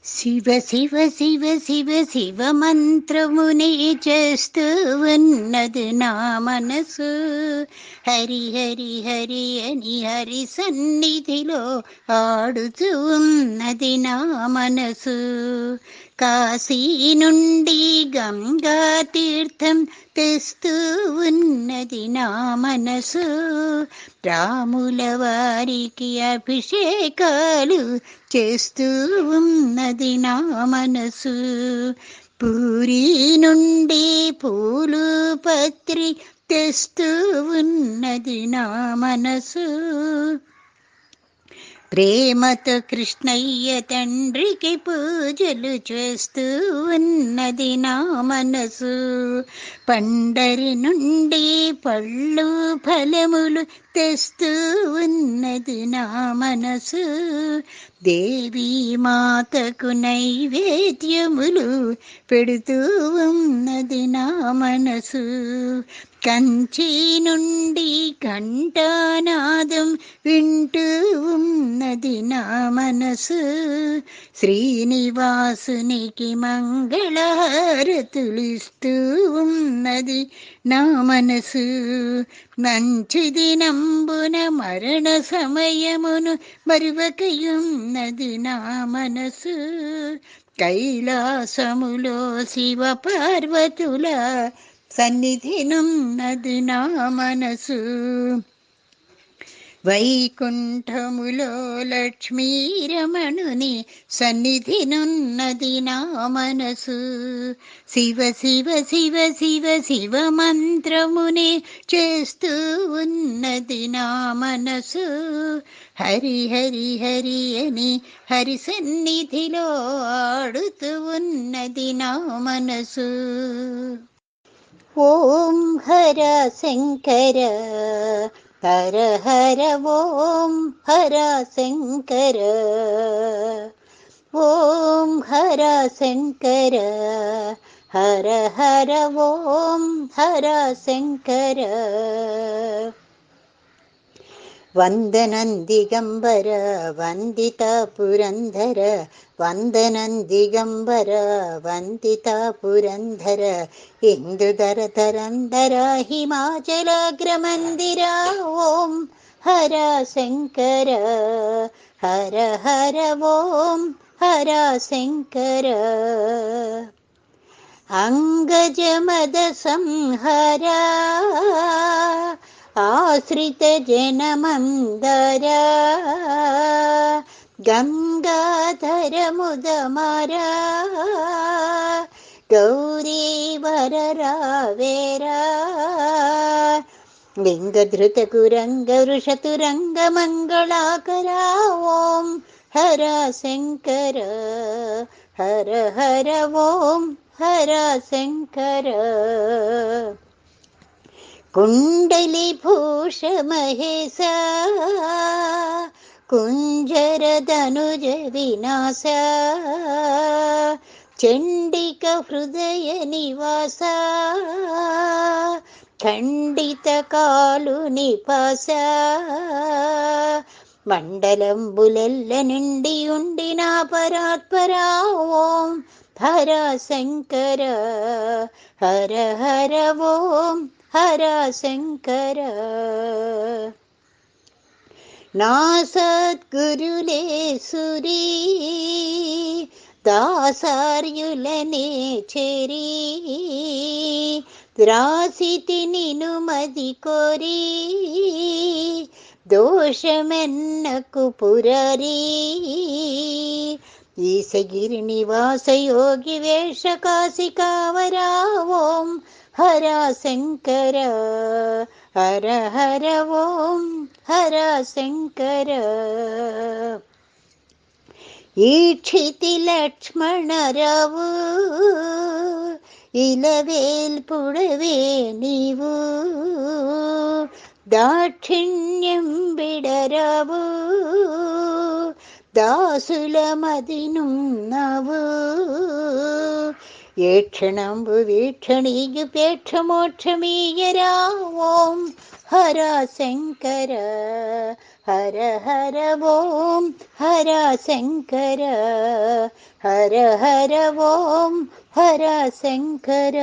శివ శివ శివ శివ శివ మంత్రమునే చేస్తూ ఉన్నది నా మనసు. హరి హరి హరి అని హరి సన్నిధిలో ఆడుతూ ఉన్నది నా మనసు. కాశీ నుండి గంగా తీర్థం తెస్తూ ఉన్నది నా మనసు. రాముల వారికి అభిషేకాలు చేస్తూ ఉన్నది నా మనసు. పూరి నుండి పూలు పత్రి తెస్తూ ఉన్నది నా మనసు. ప్రేమతో కృష్ణయ్య తండ్రికి పూజలు చేస్తూ ఉన్నది నా మనసు. పండరి నుండి పళ్ళు ఫలములు తెస్తూ ఉన్నది నా మనసు. దేవీ మాతకు నైవేద్యములు పెడుతూ ఉన్నది నా మనసు. కంచి నుండి ఘంటానాదం వింటూ ఉన్నది నా మనసు. శ్రీనివాసునికి మంగళహారతులిస్తూ ఉన్నది నా మనసు. మంచి దినంబున మరణ సమయమును మరువకయున్నది నా మనసు. కైలాసములో శివ పార్వతుల సన్నిధినున్నది నా మనసు. వైకుంఠములో లక్ష్మీరమణుని సన్నిధినున్నది నా మనసు. శివ శివ శివ శివ శివ మంత్రమునే చేస్తూ ఉన్నది నా మనసు. హరి హరి హరి అని హరి సన్నిధిలో ఆడుతూ ఉన్నది నా మనసు. ఓం హర శంకర హర హర ఓం హర శంకర. ఓం హర శంకర హర హర ఓం హర శంకర. వందనం దిగంబర వందిత పురంధర. వందనం దిగంబర వందిత పురంధర. ఇందుధర ధరంధర హిమాచలాగ్రమందిర. ఓం హర శంకర హర హర ఓం హర శంకర. అంగజమద సంహర ఆశ్రిత జనమందర. గంగాధర ముదమర గౌరీవర రావేరా. లింగధృత కురంగ వృషతురంగ మంగళాకరా. ఓం హర శంకర హర హర ఓం హర శంకర. కుండలి భూష మహేశ కుంజర ధనుజ వినాశ. చండిక హృదయ నివాస ఖండిత కాలు నిపాస. మండలంబులెల్ల నిండి ఉండిన పరాత్పరా. ఓం హర శంకర హర హర ఓం హర శంకర. నా సద్గురులే సురీ దాసార్యులనే చేరి. ద్రాసితి నిను మది కోరి దోషమెన్నకు పురరీ. ఈశగిరి నివాస యోగి వేష కాశికావరా. ఓం హర శంకర హర హర ఓం హర శంకర. ఈక్షితి లక్ష్మణరావు ఇలవేల్పుడవే నీవు. దాక్షిణ్యం బిడరావు దాసుల మదినున్నావు. ఏ క్షణంబు వీక్షణీయుపేక్ష మోక్షమీయరా. ఓం హర శంకర హర హర ఓం హర శంకర, హర హర ఓం హర శంకర.